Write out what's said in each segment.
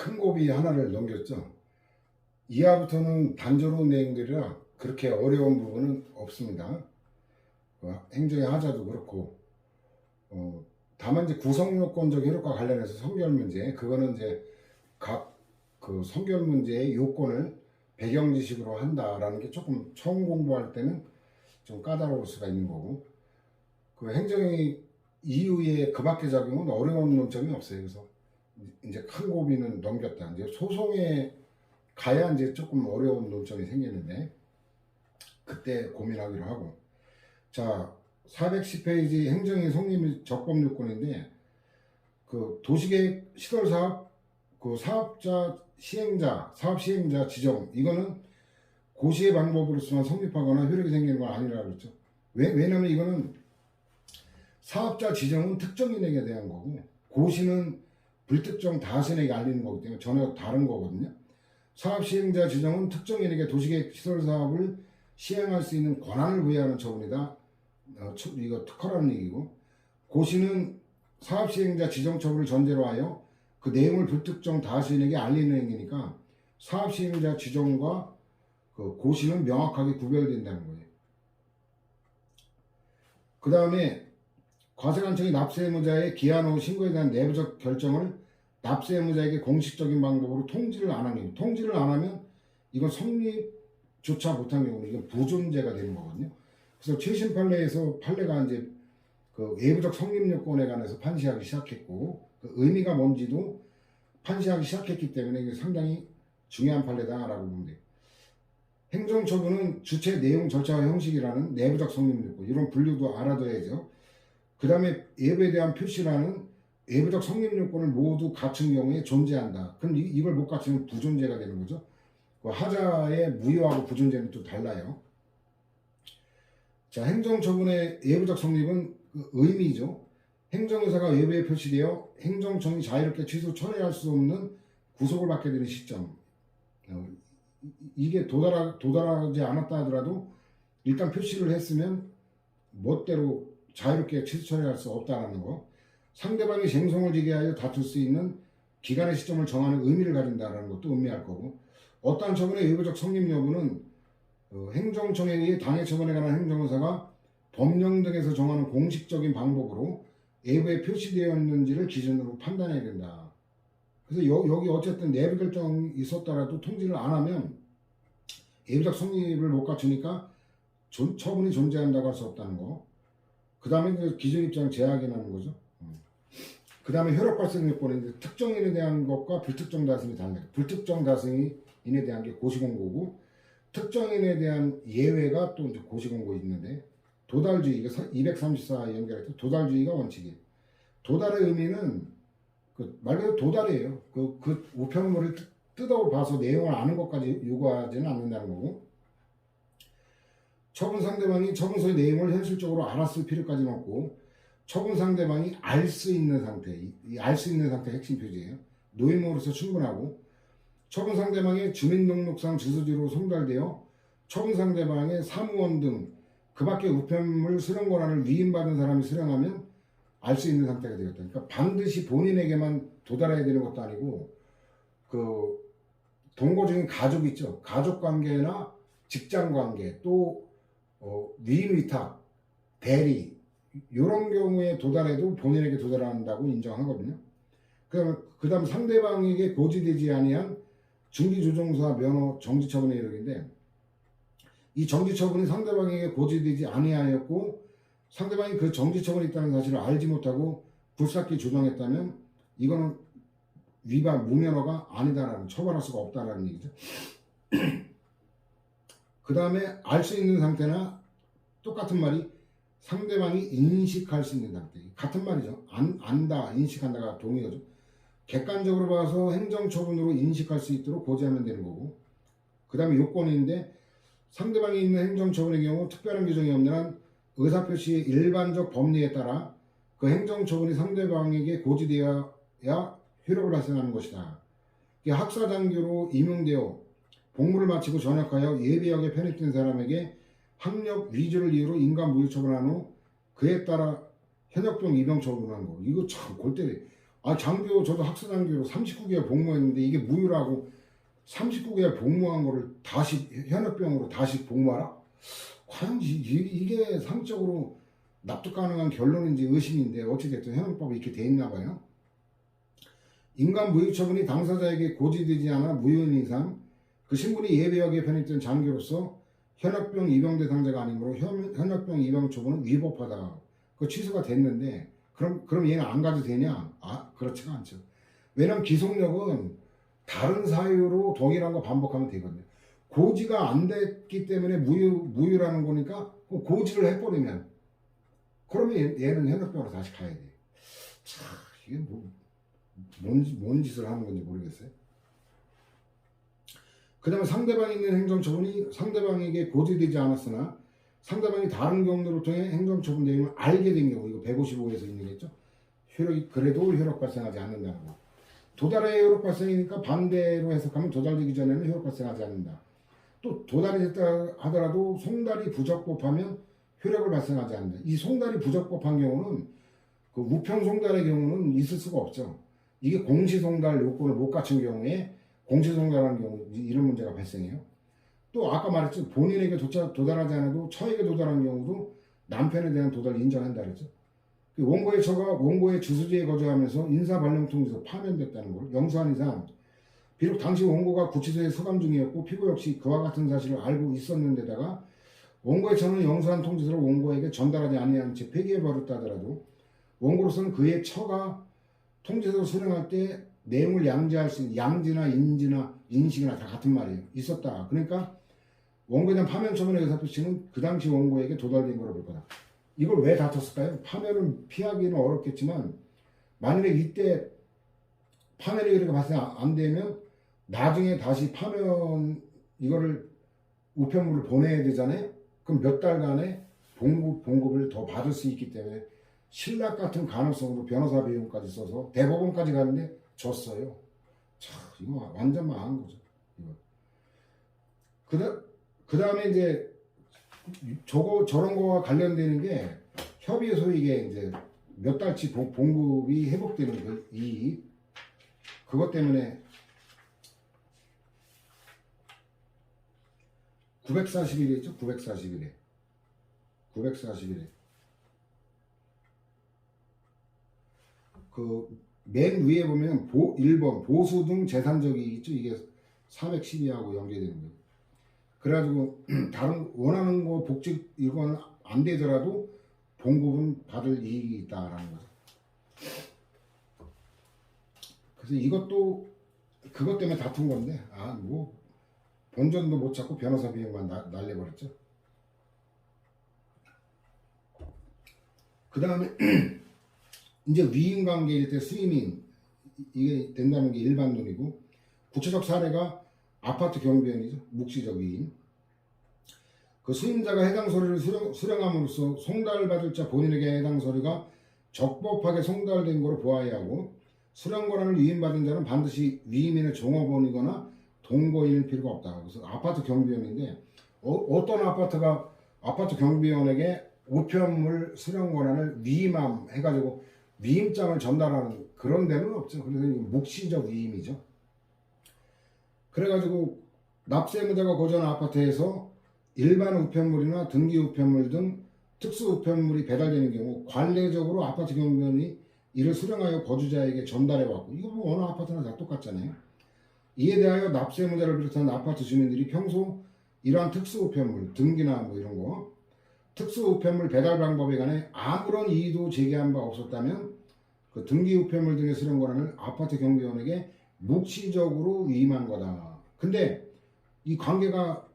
큰 고비 하나를 넘겼죠. 이하부터는 단조로운 내용들이라 그렇게 어려운 부분은 없습니다. 행정의 하자도 그렇고, 다만 이제 구성요건적 효력과 관련해서 선결 문제, 그거는 이제 각 그 선결 문제의 요건을 배경 지식으로 한다라는 게 조금 처음 공부할 때는 좀 까다로울 수가 있는 거고, 그 행정의 이후에 그 밖의 작용은 어려운 논점이 없어요. 그래서 이제 큰 고비는 넘겼다. 이제 소송에 가야 이제 조금 어려운 논점이 생기는데 그때 고민하기로 하고. 자, 410페이지 행정의 성립 적법 요건인데, 그 도시계획 시설사업 그 사업자 시행자 사업 시행자 지정, 이거는 고시의 방법으로서만 성립하거나 효력이 생기는 건 아니라고 그랬죠. 왜냐면 이거는 사업자 지정은 특정인에게 대한 거고, 고시는 불특정 다수인에게 알리는 거기 때문에 전혀 다른 거거든요. 사업 시행자 지정은 특정인에게 도시계획 시설 사업을 시행할 수 있는 권한을 부여하는 처분이다. 이거 특허라는 얘기고, 고시는 사업 시행자 지정 처분을 전제로 하여 그 내용을 불특정 다수인에게 알리는 행위니까 사업 시행자 지정과 그 고시는 명확하게 구별된다는 거예요. 그 다음에 과세관청이 납세의무자의 기한 후 신고에 대한 내부적 결정을 납세의무자에게 공식적인 방법으로 통지를 안 하면, 통지를 안 하면 이건 성립조차 못한 경우는 이건 부존재가 되는 거거든요. 그래서 최신 판례에서 판례가 이제 그 외부적 성립 요건에 관해서 판시하기 시작했고, 그 의미가 뭔지도 판시하기 시작했기 때문에 이게 상당히 중요한 판례다라고 보면 돼요. 행정처분은 주체 내용 절차와 형식이라는 내부적 성립 요건, 이런 분류도 알아둬야죠. 그 다음에 예부에 대한 표시라는 외부적 성립 요건을 모두 갖춘 경우에 존재한다. 그럼 이걸 못 갖추면 부존재가 되는 거죠. 그 하자의 무효하고 부존재는 또 달라요. 자, 행정처분의 외부적 성립은 그 의미죠. 행정의사가 외부에 표시되어 행정청이 자유롭게 취소 처리할 수 없는 구속을 받게 되는 시점. 이게 도달하지 않았다 하더라도 일단 표시를 했으면 멋대로 자유롭게 취소 처리할 수 없다는 거. 상대방이 쟁송을 지게 하여 다툴 수 있는 기간의 시점을 정하는 의미를 가진다는 것도 의미할 거고, 어떠한 처분의 외부적 성립 여부는 행정청에 의해 당해 처분에 관한 행정의사가 법령 등에서 정하는 공식적인 방법으로 외부에 표시되었는지를 기준으로 판단해야 된다. 그래서 여기 어쨌든 내부 결정이 있었더라도 통지를 안 하면 외부적 성립을 못 갖추니까 처분이 존재한다고 할 수 없다는 거. 그 다음에 그 기준 입장 제약이라는 거죠. 그 다음에 효력 발생 요건인데, 특정인에 대한 것과 불특정 다수인이 달라요. 불특정 다수인에 대한 게 고시공고고, 특정인에 대한 예외가 또 이제 고시공고에 있는데, 도달주의, 234 연결해서 도달주의가 원칙이에요. 도달의 의미는 말 그대로 도달이에요. 그 우편물을 뜯어봐서 내용을 아는 것까지 요구하지는 않는다는 거고, 처분 상대방이 처분서의 내용을 현실적으로 알았을 필요까지는 없고, 처분 상대방이 알 수 있는 상태, 이 알 수 있는 상태 핵심 표지예요. 노임으로서 충분하고, 처분 상대방의 주민등록상 주소지로 송달되어 처분 상대방의 사무원 등 그 밖의 우편물 수령 권한을 위임받은 사람이 수령하면 알 수 있는 상태가 되었다. 그러니까 반드시 본인에게만 도달해야 되는 것도 아니고, 그 동거 중인 가족 있죠. 가족 관계나 직장 관계, 또 위임 위탁, 대리, 이런 경우에 도달해도 본인에게 도달한다고 인정하거든요. 그 다음 상대방에게 고지되지 아니한 중기조정사 면허 정지처분의 이력인데, 이 정지처분이 상대방에게 고지되지 아니하였고 상대방이 그 정지처분이 있다는 사실을 알지 못하고 불삭기 조정했다면 이거는 위반 무면허가 아니다라는, 처벌할 수가 없다라는 얘기죠. 그 다음에 알 수 있는 상태나 똑같은 말이 상대방이 인식할 수 있는 상태, 같은 말이죠. 안다, 인식한다가 동의어죠. 객관적으로 봐서 행정처분으로 인식할 수 있도록 고지하면 되는 거고, 그 다음에 요건인데, 상대방이 있는 행정처분의 경우 특별한 규정이 없는 한 의사표시의 일반적 법리에 따라 그 행정처분이 상대방에게 고지되어야 효력을 발생하는 것이다. 학사장교로 임용되어 복무를 마치고 전역하여 예비역에 편입된 사람에게 학력 위조를 이유로 인간 무효 처분한 후 그에 따라 현역병 입영 처분한 거. 이거 참 골 때려. 장교 저도 학사장교로 39개월 복무했는데 이게 무효라고 39개월 복무한 거를 다시 현역병으로 다시 복무하라? 과연 이게 상식적으로 납득 가능한 결론인지 의심인데 어찌됐든 현행법에 이렇게 돼 있나 봐요. 인간 무효 처분이 당사자에게 고지되지 않아 무효인 이상 그 신분이 예비역에 편입된 장교로서 현역병 입영 대상자가 아니므로 현역병 입영 처분은 위법하다. 그 취소가 됐는데 그럼 얘는 안 가도 되냐? 그렇지가 않죠. 왜냐면 기속력은 다른 사유로 동일한 거 반복하면 되거든요. 고지가 안 됐기 때문에 무효라는 거니까 고지를 해버리면 그러면 얘는 현역병으로 다시 가야 돼. 참 이게 뭔 짓을 하는 건지 모르겠어요. 그 다음에 상대방이 있는 행정처분이 상대방에게 고지되지 않았으나 상대방이 다른 경로를 통해 행정처분 내용을 알게 된 경우, 이거 155에서 있는 거겠죠. 그래도 효력 발생하지 않는다는 거. 도달의 효력 발생이니까 반대로 해석하면 도달되기 전에는 효력 발생하지 않는다. 또 도달이 됐다 하더라도 송달이 부적법하면 효력을 발생하지 않는다. 이 송달이 부적법한 경우는 그 우편 송달의 경우는 있을 수가 없죠. 이게 공시송달 요건을 못 갖춘 경우에 공시송달하는 경우 이런 문제가 발생해요. 또 아까 말했죠. 본인에게 도달하지 않아도 처에게 도달한 경우도 남편에 대한 도달을 인정한다 그랬죠. 원고의 처가 원고의 주소지에 거주하면서 인사발령통지서 파면됐다는 걸 영수한 이상 비록 당시 원고가 구치소에 수감 중이었고 피고 역시 그와 같은 사실을 알고 있었는데다가 원고의 처는 영수한 통지서를 원고에게 전달하지 아니한 채 폐기해버렸다 하더라도 원고로서는 그의 처가 통지서를 수령할 때 내용을 양지할 수 있는 양지나 인지나 인식이나 다 같은 말이에요. 있었다. 그러니까 원고에 대한 파면 처분의 의사표시는 그 당시 원고에게 도달된 거로 볼 거다. 이걸 왜 다퉜을까요? 파면을 피하기는 어렵겠지만 만약에 이때 파면이 그렇게 발생 안 되면 나중에 다시 파면 이거를 우편물을 보내야 되잖아요. 그럼 몇 달간의 봉급을 더 받을 수 있기 때문에 신락 같은 가능성으로 변호사 비용까지 써서 대법원까지 가는데 졌어요. 참 이거 완전 망한 거죠. 이거. 그 다음에 이제 저런 거와 관련되는 게 협의소 이게 이제 몇 달치 봉급이 회복되는 거 이익 그것 때문에 940일에 있죠. 940일에 그 맨 위에 보면 1번 보수 등 재산적이 있죠. 이게 412하고 연계되는 거예요. 그래가지고 다른 원하는 거 복직 이건 안 되더라도 봉급은 받을 이익이 있다라는 거죠. 그래서 이것도 그것 때문에 다툰 건데 뭐 본전도 못 찾고 변호사 비용만 날려버렸죠. 그 다음에 이제 위임 관계일 때 수임인 이게 된다는 게 일반론이고 구체적 사례가 아파트 경비원이죠. 묵시적 위임. 그 수임자가 해당 서류를 수령함으로써 송달받을 자 본인에게 해당 서류가 적법하게 송달된 것으로 보아야 하고 수령 권한을 위임받은 자는 반드시 위임인의 종업원이거나 동거인일 필요가 없다. 그래서 아파트 경비원인데 어떤 아파트 경비원에게 우편물 수령 권한을 위임함 해가지고 위임장을 전달하는 그런 데는 없죠. 그래서 묵시적 위임이죠. 그래가지고 납세의무자가 거주하는 아파트에서 일반 우편물이나 등기 우편물 등 특수 우편물이 배달되는 경우 관례적으로 아파트 경비원이 이를 수령하여 거주자에게 전달해왔고 이거 뭐 어느 아파트나 다 똑같잖아요. 이에 대하여 납세의무자를 비롯한 아파트 주민들이 평소 이러한 특수 우편물 등기나 뭐 이런 거 특수 우편물 배달 방법에 관해 아무런 이의도 제기한 바 없었다면 그 등기 우편물 등의 수령 권한을 아파트 경비원에게 묵시적으로 위임한 거다. 근데 이 관계가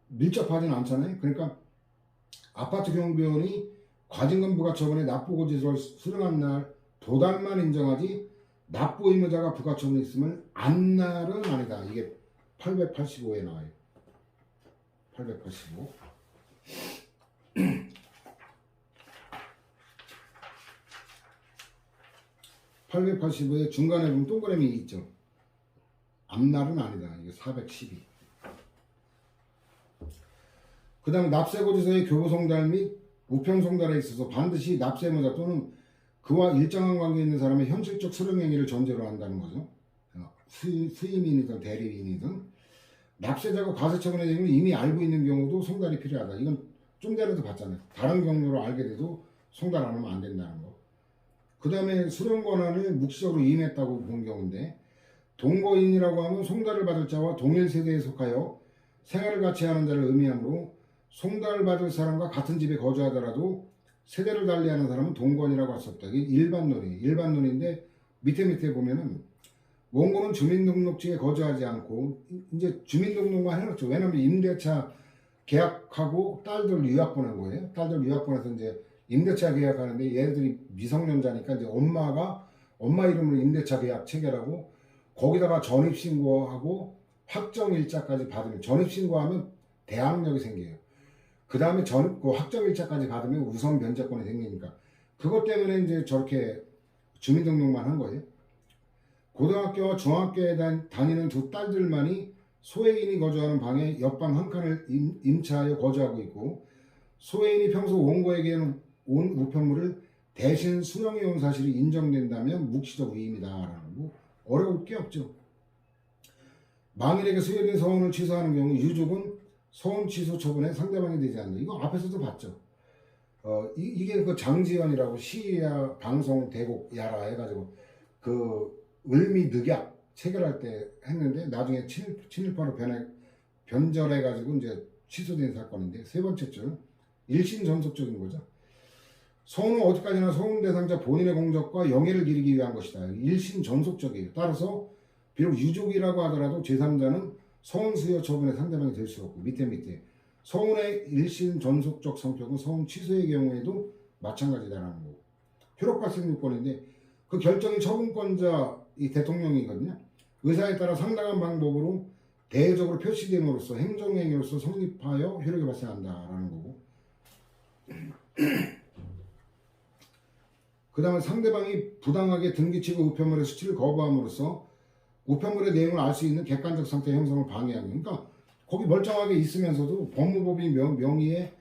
밀접하진 않잖아요. 그러니까 아파트 경비원이 과징금 부과처분에 납부고지서를 수령한 날 도달만 인정하지 납부 의무자가 부과처분에 있음을 안 날은 아니다. 이게 885에 나와요. 885. 885에 중간에 보면 동그라미 있죠. 앞날은 아니다. 이게 412. 그 다음 납세고지서의 교부송달 및 우편송달에 있어서 반드시 납세의무자 또는 그와 일정한 관계 있는 사람의 현실적 수령행위를 전제로 한다는 거죠. 수임인이든 대리인이든 납세자가 과세처분의 내용을 이미 알고 있는 경우도 송달이 필요하다. 이건 좀 전에도 봤잖아요. 다른 경로로 알게 돼도 송달 안 하면 안 된다는 거. 그 다음에 수령 권한을 묵시적으로 이임했다고 본 경우인데, 동거인이라고 하면 송달을 받을 자와 동일 세대에 속하여 생활을 같이 하는 자를 의미하므로 송달을 받을 사람과 같은 집에 거주하더라도 세대를 달리하는 사람은 동거인이라고 할 수 없다. 이게 일반론인데 밑에 보면은 원고는 주민등록지에 거주하지 않고 이제 주민등록만 해놓죠. 왜냐면 임대차 계약하고 딸들 유학 보낸 거예요. 딸들 유학 보내서 이제 임대차 계약하는데 얘들이 미성년자니까 이제 엄마 이름으로 임대차 계약 체결하고 거기다가 전입신고하고 확정일자까지 받으면, 전입신고하면 대항력이 생겨요. 그 다음에 그 확정일자까지 받으면 우선 면제권이 생기니까 그것 때문에 이제 저렇게 주민등록만 한 거예요. 고등학교와 중학교에 다니는 두 딸들만이 소외인이 거주하는 방에 옆방 한 칸을 임차하여 거주하고 있고, 소외인이 평소 원고에게는 온 우편물을 대신 수령해 온 사실이 인정된다면 묵시적 위임이다라는 거. 어려울 게 없죠. 망인에게 수여된 서원을 취소하는 경우 유족은 서원 취소 처분에 상대방이 되지 않는다. 이거 앞에서도 봤죠. 이게 그 장지연이라고 시야 방송 대곡 야라 해가지고 그 을미늑약 체결할 때 했는데 나중에 친일파로 변절해가지고 이제 취소된 사건인데, 세 번째 줄 일신전속적인 거죠. 서원은 어디까지나 서원 대상자 본인의 공적과 영예를 기리기 위한 것이다. 일신전속적이에요. 따라서 비록 유족이라고 하더라도 제3자는 서원 수여 처분의 상대방이 될 수 없고, 밑에 서원의 일신전속적 성격은 서원 취소의 경우에도 마찬가지다라는 거고, 효력 발생 요건인데 그 결정이 처분권자 이 대통령이거든요. 의사에 따라 상당한 방법으로 대외적으로 표시됨으로써 행정행위로서 성립하여 효력이 발생한다라는 거고, 그 다음에 상대방이 부당하게 등기치고 우편물의 수치를 거부함으로써 우편물의 내용을 알 수 있는 객관적 상태 형성을 방해하는, 그러니까 거기 멀쩡하게 있으면서도 법무법인 명의의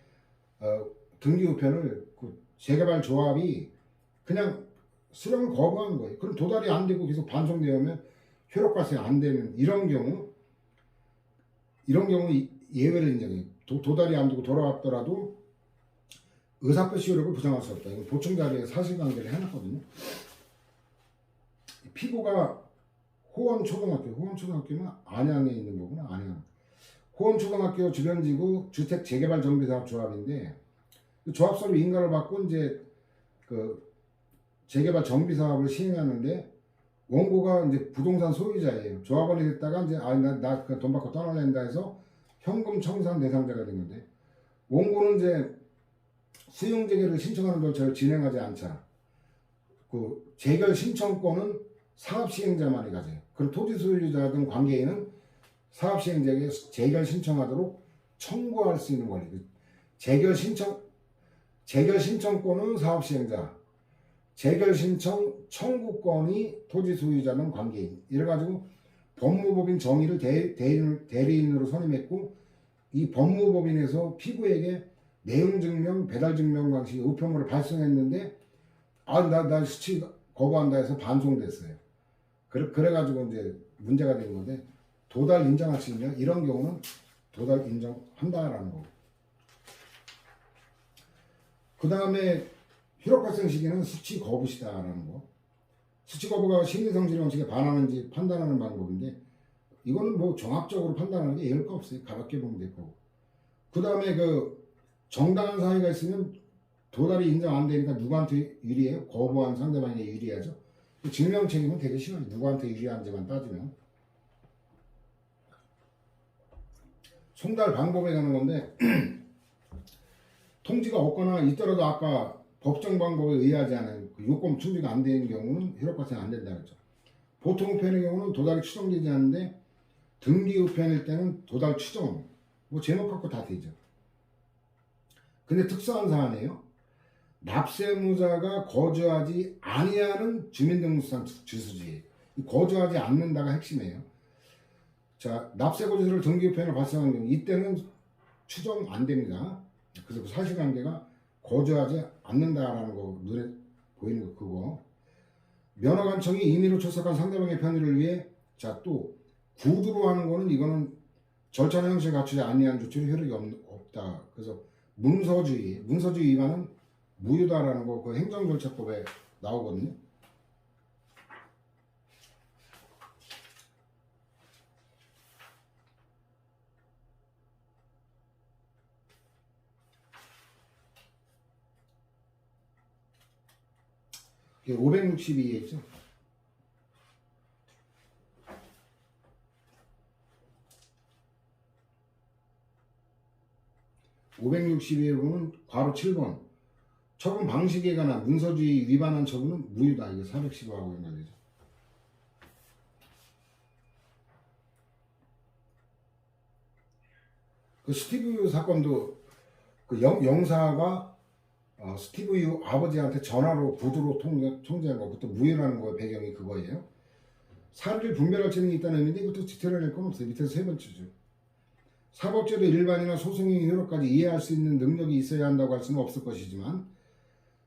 등기 우편을 그 재개발 조합이 그냥 수령을 거부한 거예요. 그럼 도달이 안 되고 계속 반송되면 효력 발생 안 되는 이런 경우 예외를 인정해요. 도달이 안 되고 돌아왔더라도 의사표시 효력을 부정할 수 없다. 이거 보충 자료에 사실관계를 해놨거든요. 피고가 호원초등학교는 안양에 있는 거구나. 안양. 호원초등학교 주변지구 주택 재개발 정비사업 조합인데, 조합서로 인가를 받고 이제 그 재개발 정비사업을 시행하는데 원고가 이제 부동산 소유자예요. 조합원이 됐다가 이제 나 돈 받고 떠날랜다 해서 현금 청산 대상자가 된 건데, 원고는 이제 수용 재개를 신청하는 절차를 진행하지 않자. 그 재결 신청권은 사업 시행자만이 가져요. 그럼 토지 소유자 등 관계인은 사업 시행자에게 재결 신청하도록 청구할 수 있는 권리. 재결 신청권은 사업 시행자, 재결 신청 청구권이 토지 소유자 등 관계인. 이래가지고 법무법인 정의를 대리인으로 선임했고, 이 법무법인에서 피고에게 내용증명, 배달증명 방식의 우편물을 발송했는데 나 수치 거부한다 해서 반송됐어요. 그래가지고 이제 문제가 된 건데, 도달 인정할 수 있냐? 이런 경우는 도달 인정한다라는 거고. 그 다음에 효력 발생 시기는 수치 거부시다라는 거. 수치 거부가 심리성질 원칙에 반하는지 판단하는 방법인데, 이거는 뭐 종합적으로 판단하는 게 예외가 없어요. 가볍게 보면 될 거고. 그 다음에 그 정당한 사유가 있으면 도달이 인정 안 되니까 누구한테 유리해요? 거부한 상대방에게 유리하죠. 증명 책임은 되게 쉬워요. 누구한테 유리한지만 따지면. 송달 방법에 관한 건데 통지가 없거나 있더라도 아까 법정 방법에 의하지 않은 그 요건 충족이 안 되는 경우는 효력 발생 안 된다 그랬죠. 보통 우편의 경우는 도달이 추정되지 않는데 등기 우편일 때는 도달 추정, 뭐 제목 갖고 다 되죠. 근데 특수한 사안이에요. 납세무자가 거주하지 아니하는 주민등록상 주소지예요. 거주하지 않는다가 핵심이에요. 자, 납세거주소를 등기우편으로 발생하는 경우 이때는 추정 안 됩니다. 그래서 그 사실관계가 거주하지 않는다라는 거 눈에 보이는 거 그거. 면허관청이 임의로 출석한 상대방의 편의를 위해 자 또 구두로 하는 거는 이거는 절차나 형식을 갖추지 아니한 조치로 효력이 없다. 그래서 문서주의 위반은 무효다라는 거 그 행정절차법에 나오거든요. 이게 562에 있죠. 562에 보면 괄호 7번 처분 방식에 관한 문서주의 위반한 처분은 무효다. 이게 415하고 연관되죠. 그 스티브 유 사건도 그 영사가 스티브 유 아버지한테 전화로 구두로 통제한 거, 그것도 무효라는 거예요. 배경이 그거예요. 사례를 분별할 재능이 있다는 의미인데 이것도 디테일할 건 없어요. 밑에서 세 번째죠. 사법제도 일반이나 소송의 효력까지 이해할 수 있는 능력이 있어야 한다고 할 수는 없을 것이지만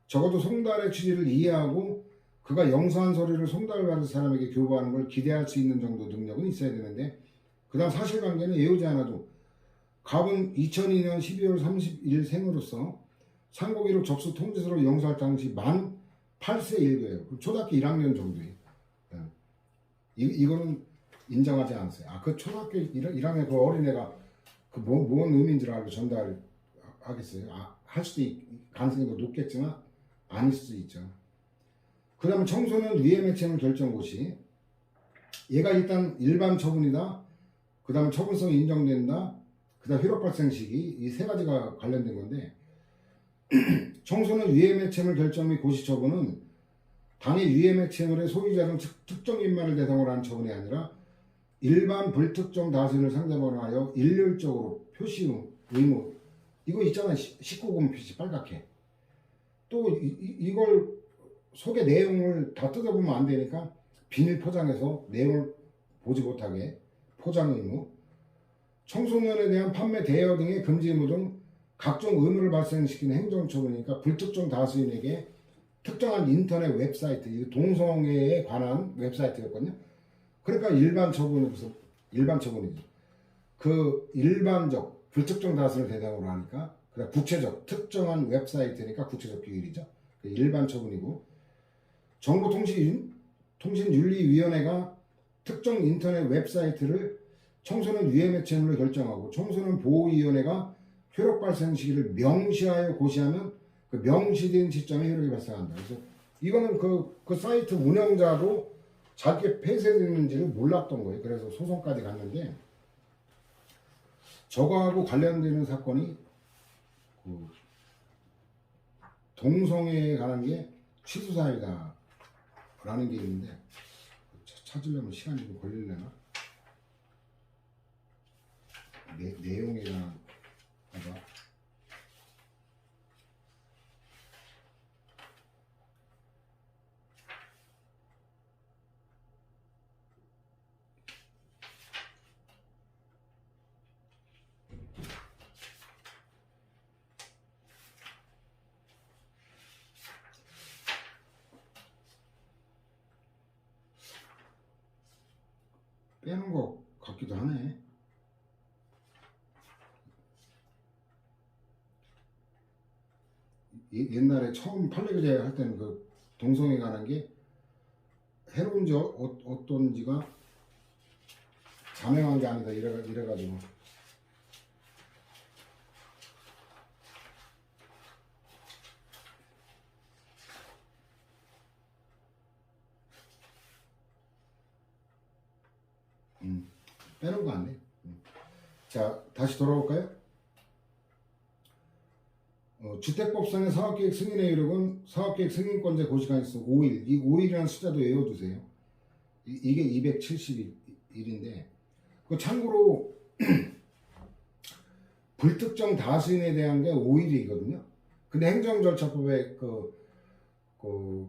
적어도 송달의 취지를 이해하고 그가 영사한 서류를 송달받을 사람에게 교부하는 걸 기대할 수 있는 정도 능력은 있어야 되는데 그 다음 사실관계는 외우지 않아도 갑은 2002년 12월 30일 생으로서 상고기록 접수 통지서로 영사할 당시 만 8세 1개예요. 초등학교 1학년 정도예요. 이거는 인정하지 않았어요. 그 초등학교 1학년 그 어린애가 그 뭔 의미인 줄 알고 전달하겠어요. 할 수도 가능성이 더 높겠지만 아닐 수도 있죠. 그 다음에 청소년 위해매체물 결정고시 얘가 일단 일반 처분이다. 그 다음에 처분성이 인정된다. 그 다음 효력 발생 시기 이 세 가지가 관련된 건데 청소년 위해매체물 결정 및 고시 처분은 당의 위해매체물의 소유자는 특정인만을 대상으로 하는 처분이 아니라 일반 불특정 다수인을 상대방으로 하여 일률적으로 표시 의무 이거 있잖아. 19금 표시 빨갛게 또 이걸 속의 내용을 다 뜯어보면 안 되니까 비닐 포장해서 내용을 보지 못하게 포장 의무 청소년에 대한 판매 대여 등의 금지 의무 등 각종 의무를 발생시키는 행정처분이니까 불특정 다수인에게 특정한 인터넷 웹사이트 동성애에 관한 웹사이트였거든요. 그러니까 일반 처분이죠. 그 일반적 불특정 다수를 대상으로 하니까 그다음 구체적 특정한 웹사이트니까 구체적 비율이죠. 일반 처분이고 정보통신윤리위원회가 특정 인터넷 웹사이트를 청소년 위해매체물로 결정하고 청소년 보호위원회가 효력 발생 시기를 명시하여 고시하면 그 명시된 시점에 효력이 발생한다. 그래서 이거는 그 사이트 운영자도 자기 폐쇄됐는지를 몰랐던 거예요. 그래서 소송까지 갔는데 저거하고 관련되는 사건이 그 동성애에 관한 게 취소사유다 라는 게 있는데 찾으려면 시간이 좀 걸리려나? 내용에 관한 거가 빼는 것 같기도 하네. 옛날에 처음 판례교재 할 때는 그 동성애 관한 게 해로운지 어떤지가 자명한 게 아니다 이래가지고 빼는 거 같네. 자 다시 돌아올까요? 주택법상의 사업계획 승인의 효력은 사업계획 승인권자 고시간수 5일 이 5일이라는 숫자도 외워두세요. 이게 270일인데 참고로 불특정 다수인에 대한 게 5일이거든요. 근데 행정절차법에 그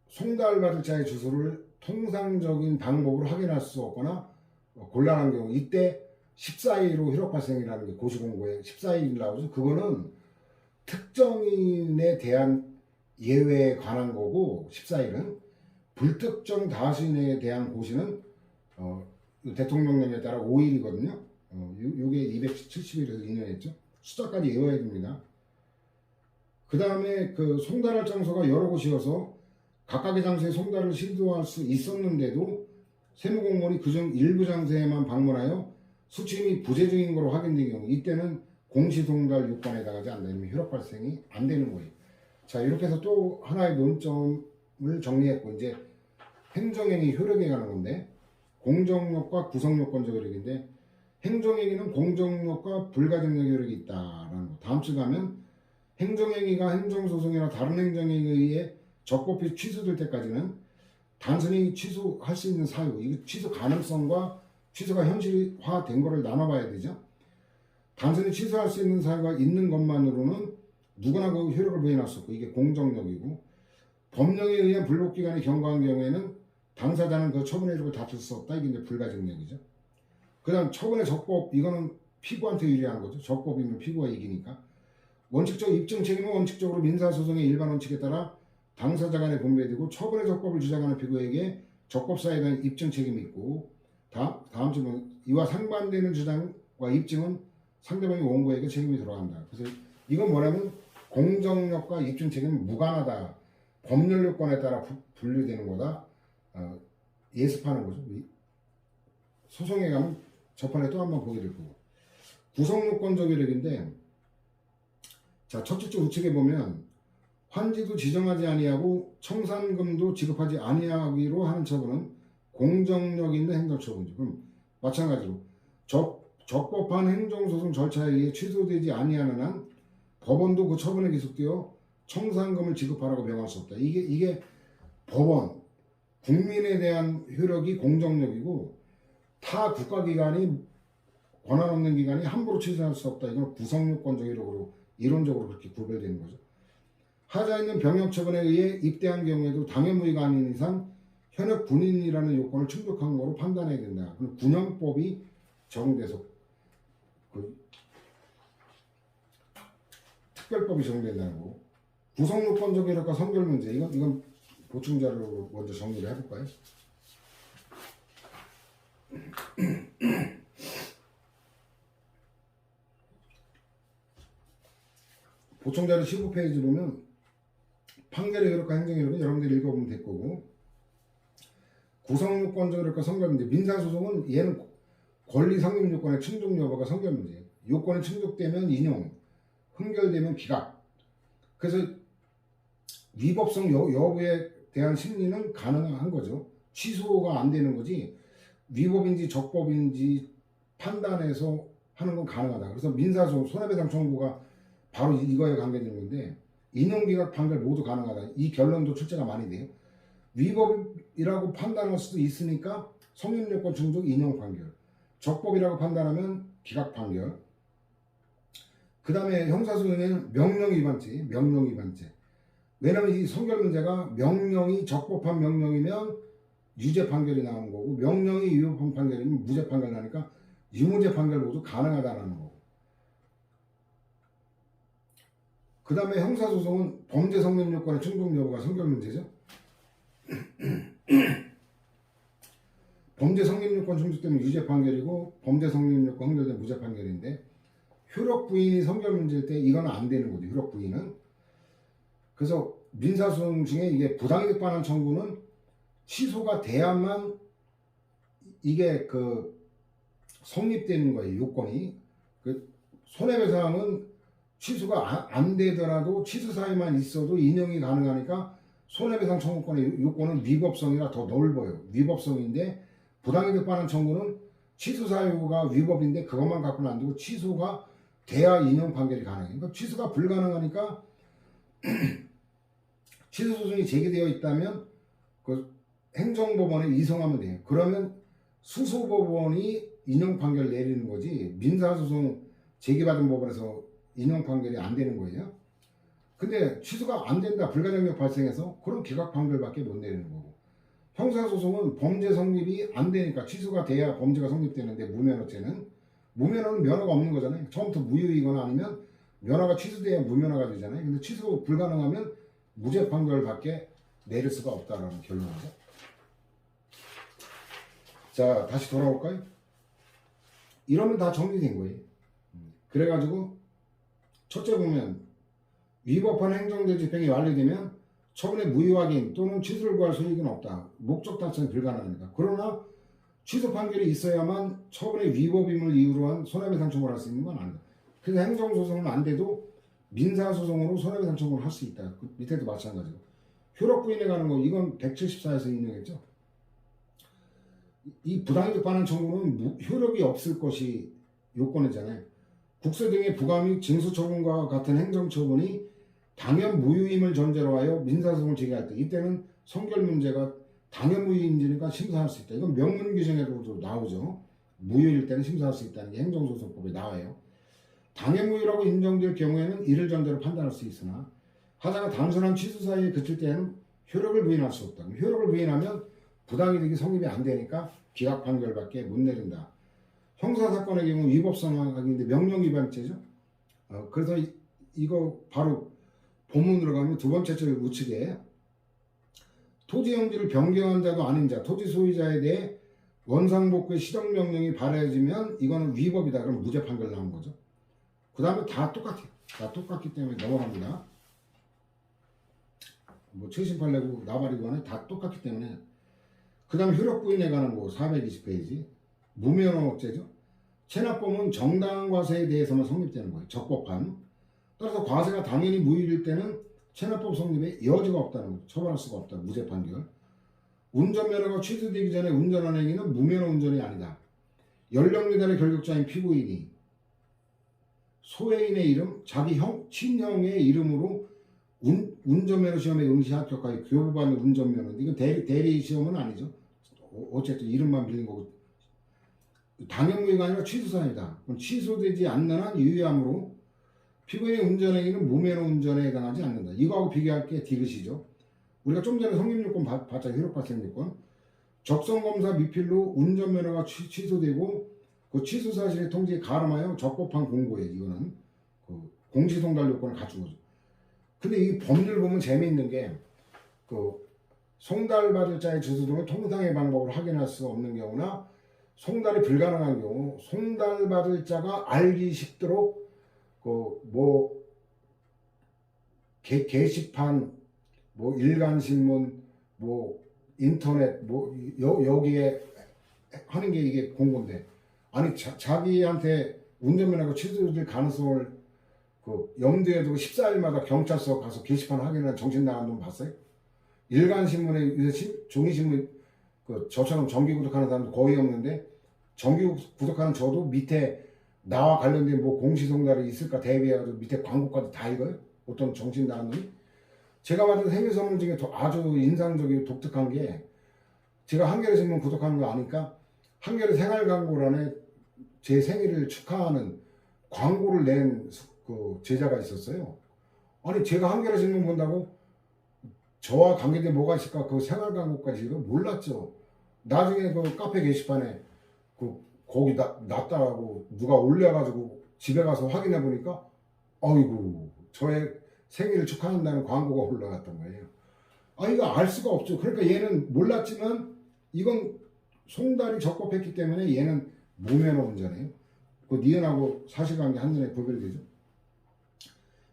송달받을 자의 주소를 통상적인 방법으로 확인할 수 없거나 곤란한 경우 이때 14일로 효력 발생이라는 게 고시공고에 14일 나오죠. 그거는 특정인에 대한 예외에 관한 거고 14일은 불특정 다수인에 대한 고시는 대통령령에 따라 5일이거든요. 요게 270일에서 2년 했죠. 숫자까지 외워야 됩니다. 그 다음에 그 송달할 장소가 여러 곳이어서 각각의 장소에 송달을 시도할 수 있었는데도 세무공무원이 그중 일부 장소에만 방문하여 수침이 부재중인 것으로 확인된 경우 이때는 공시송달 요건에 해당하지 않다면 효력 발생이 안 되는 거예요. 자, 이렇게 해서 또 하나의 논점을 정리했고 이제 행정행위 효력에 관한 건데 공정력과 구성요건적 효력인데 행정행위는 공정력과 불가증력 효력이 있다라는 거. 다음 주 가면 행정행위가 행정소송이나 다른 행정행위에 의해 적법히 취소될 때까지는 단순히 취소할 수 있는 사유, 이 취소 가능성과 취소가 현실화된 거를 나눠봐야 되죠. 단순히 취소할 수 있는 사유가 있는 것만으로는 누구나 그 효력을 부여할 수 없고 이게 공정력이고 법령에 의한 불복기간이 경과한 경우에는 당사자는 그 처분의 효력을 다툴 수 없다. 이게 이제 불가증력이죠. 그 다음 처분의 적법, 이거는 피고한테 유리한 거죠. 적법이면 피고가 이기니까. 원칙적 입증 책임은 원칙적으로 민사소송의 일반 원칙에 따라 당사자 간에 분배되고 처분의 적법을 주장하는 피고에게 적법사에 대한 입증 책임이 있고 다음 질문 이와 상반되는 주장과 입증은 상대방의 원고에게 책임이 들어간다. 그래서 이건 뭐냐면 공정력과 입증 책임은 무관하다. 법률 요건에 따라 분류되는 거다. 예습하는 거죠. 소송에 가면 저판에 또 한 번 보게 될 거고. 구성요건적 효력인데 자, 첫째 주 우측에 보면 환지도 지정하지 아니하고 청산금도 지급하지 아니하기로 하는 처분은 공정력 있는 행정처분이죠. 그럼 마찬가지로 적법한 행정소송 절차에 의해 취소되지 아니하는 한 법원도 그 처분에 기속되어 청산금을 지급하라고 명할 수 없다. 이게 법원, 국민에 대한 효력이 공정력이고 타 국가기관이 권한 없는 기관이 함부로 취소할 수 없다. 이건 구성요건적 효력으로 이론적으로 그렇게 구별되는 거죠. 하자 있는 병역 처분에 의해 입대한 경우에도 당해무위가 아닌 이상 현역 군인이라는 요건을 충족한 거로 판단해야 된다. 그럼 군형법이 적용돼서 그 특별법이 적용된다는 거고. 구성요건적 효력과 선결 문제 이건 보충 자료로 먼저 정리를 해볼까요? 보충 자료 15페이지 보면 판결의 효력과 행정의 효력은 여러분들이 읽어보면 될 거고 구성요건적 효력과 선결 문제 민사소송은 얘는 권리 성립 요건의 충족 여부가 선결 문제 요건이 충족되면 인용 흥결되면 기각 그래서 위법성 여부에 대한 심리는 가능한 거죠. 취소가 안 되는 거지 위법인지 적법인지 판단해서 하는 건 가능하다. 그래서 민사소송 손해배상 청구가 바로 이거에 관계되는 건데 인용기각 판결 모두 가능하다. 이 결론도 출제가 많이 돼요. 위법이라고 판단할 수도 있으니까 성립요건 충족 인용 판결 적법이라고 판단하면 기각 판결 그 다음에 형사소송에는 명령 위반죄 왜냐하면 이 선결 문제가 명령이 적법한 명령이면 유죄 판결이 나오는 거고 명령이 위법한 판결이면 무죄 판결이 나니까 유무죄 판결 모두 가능하다는 거고 그 다음에 형사소송은 범죄 성립 요건의 충족 여부가 선결 문제죠. 범죄 성립 요건 충족되면 유죄 판결이고 범죄 성립 요건 흥결되면 무죄 판결인데 효력 부인이 선결 문제일 때 이거는 안 되는 거죠. 효력 부인은. 그래서 민사소송 중에 이게 부당이득 반환 청구는 취소가 돼야만 이게 그 성립되는 거예요. 요건이. 그 손해배상은 취소가 안 되더라도 취소 사유만 있어도 인용이 가능하니까 손해배상 청구권의 요건은 위법성이라 더 넓어요. 위법성인데 부당이득 반환 청구는 취소 사유가 위법인데 그것만 갖고는 안 되고 취소가 돼야 인용 판결이 가능해요. 그러니까 취소가 불가능하니까 취소 소송이 제기되어 있다면 그 행정법원에 이송하면 돼요. 그러면 수소법원이 인용 판결을 내리는 거지 민사소송 제기받은 법원에서 인용 판결이 안 되는 거예요. 근데 취소가 안 된다. 불가능력 발생해서 그럼 기각 판결밖에 못 내리는 거고 형사소송은 범죄 성립이 안 되니까 취소가 돼야 범죄가 성립되는데 무면허죄는 무면허는 면허가 없는 거잖아요. 처음부터 무효이거나 아니면 면허가 취소돼야 무면허가 되잖아요. 근데 취소 불가능하면 무죄 판결밖에 내릴 수가 없다라는 결론이죠. 자, 다시 돌아올까요? 이러면 다 정리된 거예요. 그래가지고 첫째 보면 위법한 행정대 집행이 완료되면 처분의 무효 확인 또는 취소를 구할 소익은 없다. 목적 달성이 불가능합니다. 그러나 취소 판결이 있어야만 처분의 위법임을 이유로 한 손해배상 청구를 할 수 있는 건 아니다. 그래서 행정소송은 안 돼도 민사소송으로 손해배상 청구를 할 수 있다. 그 밑에도 마찬가지고. 효력 부인에 관한 거 이건 174에서 인용했죠. 이 부당이득 반환 청구는 효력이 없을 것이 요건이잖아요. 국세 등의 부과 및 징수처분과 같은 행정처분이 당연 무효임을 전제로 하여 민사소송을 제기할 때 이때는 성결 문제가 당연 무효인지니까 심사할 수 있다. 이건 명문 규정에도 나오죠. 무효일 때는 심사할 수 있다는 게 행정소송법에 나와요. 당연 무효라고 인정될 경우에는 이를 전제로 판단할 수 있으나 하다가 단순한 취소 사유에 그칠 때에는 효력을 부인할 수 없다. 효력을 부인하면 부당이득이 성립이 안 되니까 기각 판결밖에 못 내린다. 형사사건의 경우 위법성악인데 명령위반죄죠. 그래서 이거 바로 본문으로 가면 두 번째 절 우측에 토지 용지를 변경한 자도 아닌 자, 토지 소유자에 대해 원상복구의 시정명령이 발해지면 이거는 위법이다. 그럼 무죄 판결 나온 거죠. 그 다음에 다 똑같아요. 다 똑같기 때문에 넘어갑니다. 뭐 최신판 내고 나발이고 하는 다 똑같기 때문에 그 다음 효력 부인에 관한 거 420페이지 무면허죄죠. 체납범은 정당한 과세에 대해서만 성립되는 거예요. 적법한. 따라서 과세가 당연히 무효일 때는 체납법 성립에 여지가 없다는 거죠. 처벌할 수가 없다. 무죄 판결. 운전면허가 취소되기 전에 운전한 행위는 무면허 운전이 아니다. 연령미달의 결격자인 피고인이 소외인의 이름, 자기 친형의 이름으로 운전면허 시험에 응시 합격하여 교부받는 운전면허. 이건 대리 시험은 아니죠. 어쨌든 이름만 빌린 거고. 당연무효가 아니라 취소사유다. 그럼 취소되지 않는 한 유효함으로 피고인의 운전행위는 무면허 운전에 해당하지 않는다. 이거하고 비교할 게 디귿이죠. 우리가 좀 전에 성립요건 봤잖아요. 효력발생요건. 적성검사 미필로 운전면허가 취소되고 그 취소 사실의 통지에 가름하여 적법한 공고예요. 이거는 그 공시송달 요건을 갖춘 거죠. 근데 이 법률 보면 재미있는 게 그 송달받을 자의 주소 등을 통상의 방법을 확인할 수 없는 경우나 송달이 불가능한 경우 송달받을 자가 알기 쉽도록 그 뭐 게시판 뭐 일간신문 뭐 인터넷 뭐 여기에 하는 게 이게 공고인데 아니 자기한테 운전면허가 취소될 가능성을 그 염두에 두고 14일마다 경찰서 가서 게시판 확인하는 정신 나간 분 봤어요? 일간신문에 종이신문 그 저처럼 정기 구독하는 사람도 거의 없는데 정기 구독하는 저도 밑에 나와 관련된 뭐 공시송달이 있을까 대비해가지고 밑에 광고까지 다 읽어요. 어떤 정신 나간 놈이. 제가 받은 생일 선물 중에 아주 인상적이고 독특한 게 제가 한겨레 신문 구독하는 거 아니까 한겨레 생활 광고란에 제 생일을 축하하는 광고를 낸 그 제자가 있었어요. 아니 제가 한겨레 신문 본다고 저와 관계된 뭐가 있을까 그 생활 광고까지 이거 몰랐죠. 나중에 그 카페 게시판에 그 거기 났다고 누가 올려가지고 집에 가서 확인해 보니까 어이구 저의 생일을 축하한다는 광고가 올라갔던 거예요. 아 이거 알 수가 없죠. 그러니까 얘는 몰랐지만 이건 송달이 적법했기 때문에 얘는 무면허 운전이에요. 그 니은하고 사실관계 한눈에 구별이 되죠.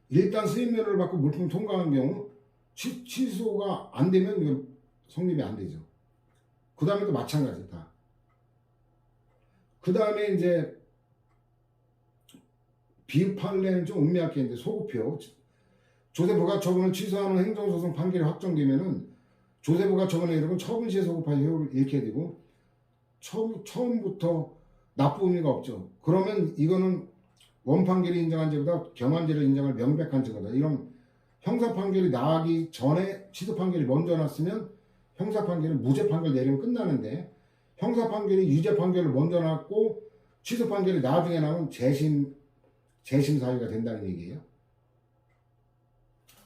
일단 수입면허를 받고 물품 통과한 경우 취소가 안 되면 이건 성립이 안 되죠. 그 다음에도 마찬가지 다. 그 다음에 이제 비읍 판례는 좀 음미하게 있는데 소급표 조세부가 처분을 취소하는 행정소송 판결이 확정되면은 조세부가 처분에 이르면 처분 시에 소급한 효력을 잃게 되고 처음부터 납부 의미가 없죠. 그러면 이거는 원판결이 인정한 죄보다 경한죄를 인정할 명백한 증거다. 이런 형사판결이 나가기 전에 취소판결이 먼저 났으면 형사판결은 무죄 판결 내리면 끝나는데 형사판결이 유죄 판결을 먼저 났고 취소판결이 나중에 나오면 재심 사유가 된다는 얘기예요.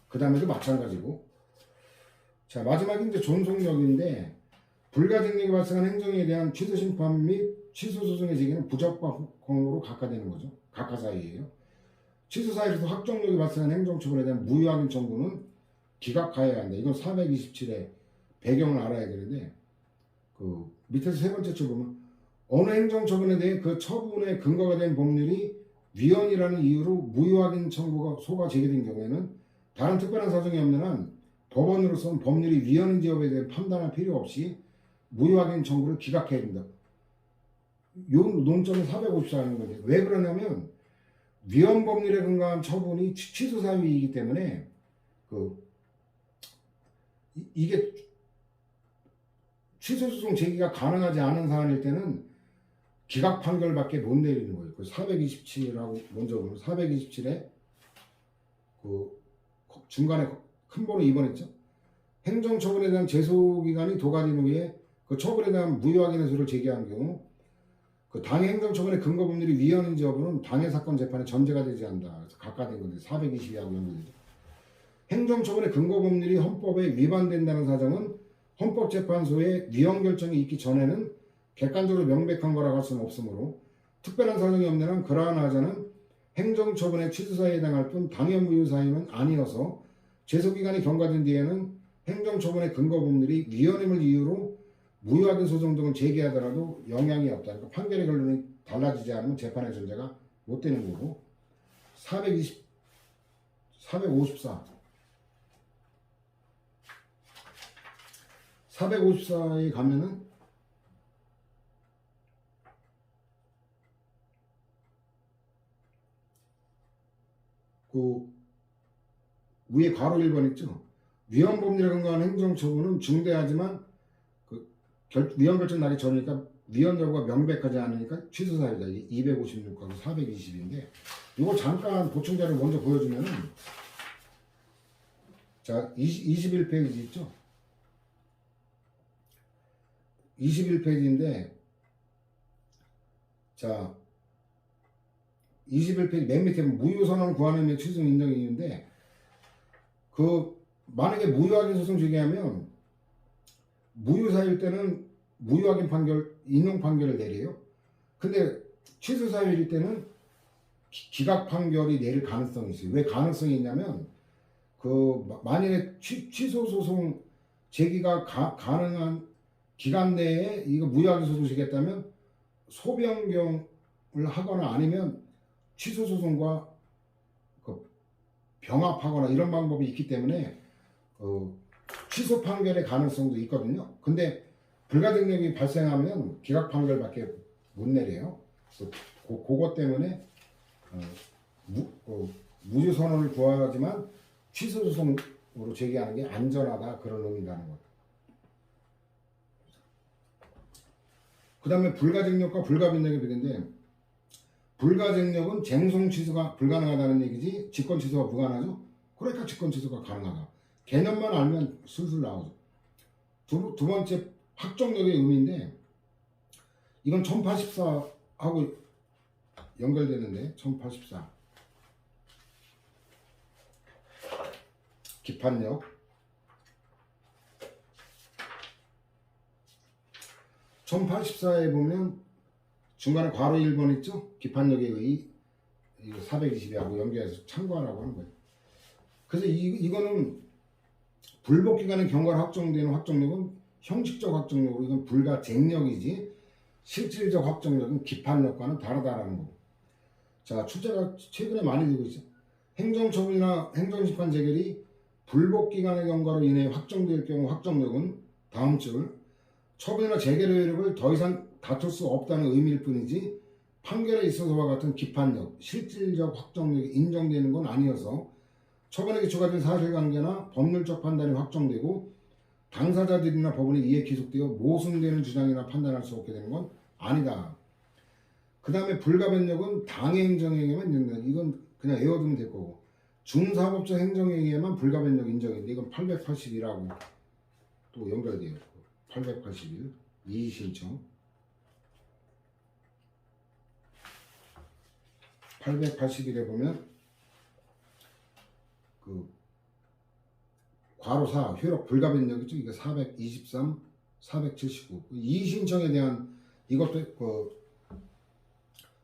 그 다음에도 마찬가지고. 자, 마지막이 이제 존속력인데 불가증력이 발생한 행정에 대한 취소심판 및 취소소송의 제기는 부적법으로 각하되는 거죠. 각하 사유예요. 취소 사유에서 확정력이 발생한 행정처분에 대한 무효확인 청구는 기각하여야 한다. 이건 427의 배경을 알아야 되는데 그 밑에서 세 번째 줄 보면 어느 행정처분에 대해 그 처분의 근거가 된 법률이 위헌이라는 이유로 무효확인 청구가 소가 제기된 경우에는 다른 특별한 사정이 없는 한 법원으로서는 법률이 위헌인지 여부에 대해 판단할 필요 없이 무효확인 청구를 기각해야 된다. 이 논점은 454하는 건데 왜 그러냐면 위헌 법률에 근거한 처분이 취소 사유이기 때문에 이게 취소 소송 제기가 가능하지 않은 사안일 때는 기각 판결밖에 못 내리는 거예요. 그 427하고 먼저 보면 427에 그 중간에 큰 번호 2번 했죠. 행정처분에 대한 제소기간이 도가진 후에 그 처분에 대한 무효확인 해소를 제기한 경우 그 당해 행정처분의 근거 법률이 위헌인지 여부는 당해 사건 재판에 전제가 되지 않는다. 그래서 각각된 건데 422하고 연결되죠. 행정처분의 근거 법률이 헌법에 위반된다는 사정은 헌법재판소의 위헌 결정이 있기 전에는 객관적으로 명백한 거라고 할 수는 없으므로 특별한 사정이 없는 한 그러한 하자는 행정처분의 취소사유에 해당할 뿐 당해 무효 사유는 아니어서 제소기간이 경과된 뒤에는 행정처분의 근거 법률이 위헌임을 이유로 무효확인 소송 등을 제기하더라도 영향이 없다. 그러니까 판결의 결론이 달라지지 않으면 재판의 전제가 못 되는 거고 454 454에 가면은 그 위에 괄호 1번 있죠. 위헌 법률에 근거한 행정처분은 중대하지만 위헌 결정 나기 전이니까 위헌 여부가 명백하지 않으니까 취소 사유다. 이게 256하고 420인데 이거 잠깐 보충 자료 먼저 보여주면은 자 21페이지 있죠. 21페이지인데 자 21페이지 맨 밑에 무효선언 구하는 및 취소 인정이 있는데 그 만약에 무효확인 소송 제기하면 무효사유일 때는 무효확인 판결 인용 판결을 내려요. 근데 취소 사유일 때는 기각 판결이 내릴 가능성이 있어요. 왜 가능성이 있냐면 그 만약에 취소 소송 제기가 가능한 기간 내에 이거 무효확인 소송 제기했다면 소변경을 하거나 아니면 취소 소송과 그 병합하거나 이런 방법이 있기 때문에 취소 판결의 가능성도 있거든요. 근데 불가증력이 발생하면 기각 판결밖에 못 내려요. 그것 때문에 무효 선언을 구하지만 취소 소송으로 제기하는 게 안전하다 그런 의미라는 것. 그 다음에 불가증력과 불가변력의 비례인데 불가증력은 쟁송 취소가 불가능하다는 얘기지 직권 취소가 무관하죠. 그러니까 직권 취소가 가능하다. 개념만 알면 술술 나오죠. 두 번째 확정력의 의미인데 이건 1084하고 연결되는데 1084 기판력 1084에 보면 중간에 괄호 1번 있죠? 기판력의 의 이거 420하고 연결해서 참고하라고 하는 거예요. 그래서 이거는 불복기간의 경과로 확정되는 확정력은 형식적 확정력으로 이건 불가쟁력이지 실질적 확정력은 기판력과는 다르다라는 거고. 자, 출제가 최근에 많이 되고 있죠. 행정처분이나 행정심판 재결이 불복기간의 경과로 인해 확정될 경우 확정력은 다음 줄 처분이나 재결의 효력을 더 이상 다툴 수 없다는 의미일 뿐이지 판결에 있어서와 같은 기판력, 실질적 확정력이 인정되는 건 아니어서 처분에 기초가 된 사실관계나 법률적 판단이 확정되고 당사자들이나 법원에 의해 기속되어 모순되는 주장이나 판단할 수 없게 되는 건 아니다. 그 다음에 불가변력은 당행정행에만 인정된다. 이건 그냥 외워두면 될 거고 중사법적 행정행위에만 불가변력 인정인데 이건 881하고 또 연결돼요. 881 이의신청 881에 보면 그 괄호 4 효력 불가변력이죠. 이게 423, 479 이의신청에 대한 이것도 그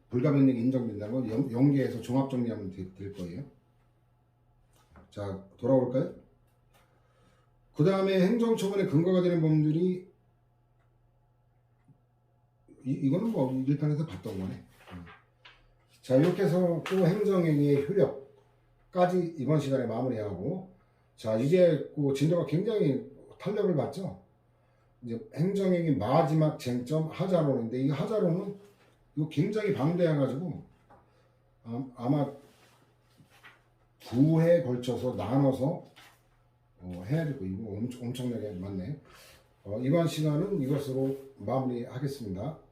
불가변력이 인정된다는 건 연계해서 종합 정리하면 될 거예요. 자, 돌아올까요? 그 다음에 행정처분의 근거가 되는 범들이 이거는 뭐 1편에서 봤던 거네. 자, 이렇게 해서 또 행정행위의 효력까지 이번 시간에 마무리하고, 자, 이제 그 진도가 굉장히 탄력을 받죠. 이제 행정행위 마지막 쟁점 하자론인데, 이 하자론은 이거 굉장히 방대해가지고 아마 9회에 걸쳐서 나눠서 해야 되고, 이거 엄청나게 많네. 이번 시간은 이것으로 마무리하겠습니다.